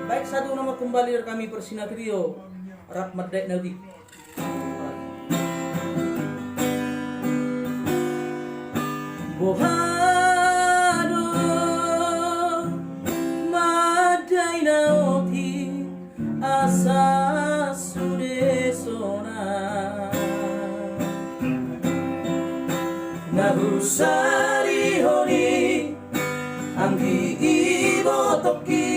Baik, satu nomor kembali dari kami Persina Trio Rap Merdek Nauti. Bohado madai nauti asa sude sona nahusari honi anggi ibo toki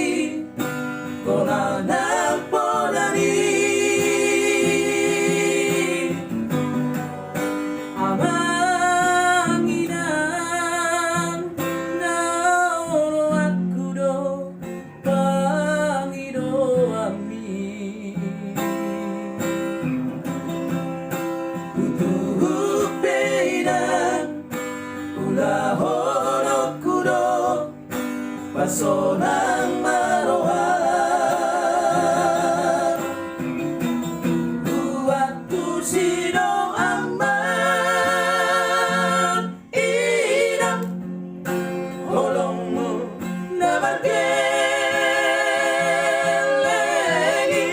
kona nampodani amanginan naoro akudo pangido ami utuh peidan ula hono kudo pasonang maroha Sino aman inang holongmu naman kelengi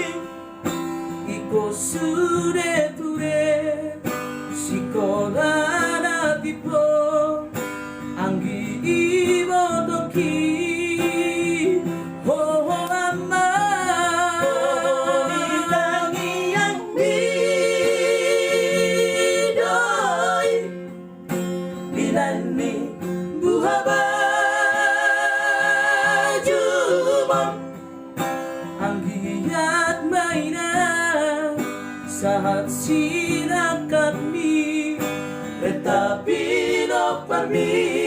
iko sude ture sikola na tipo anggi ibo toki ni buhaba jumam anggiyat maina saat sinakat mi tetapi no permi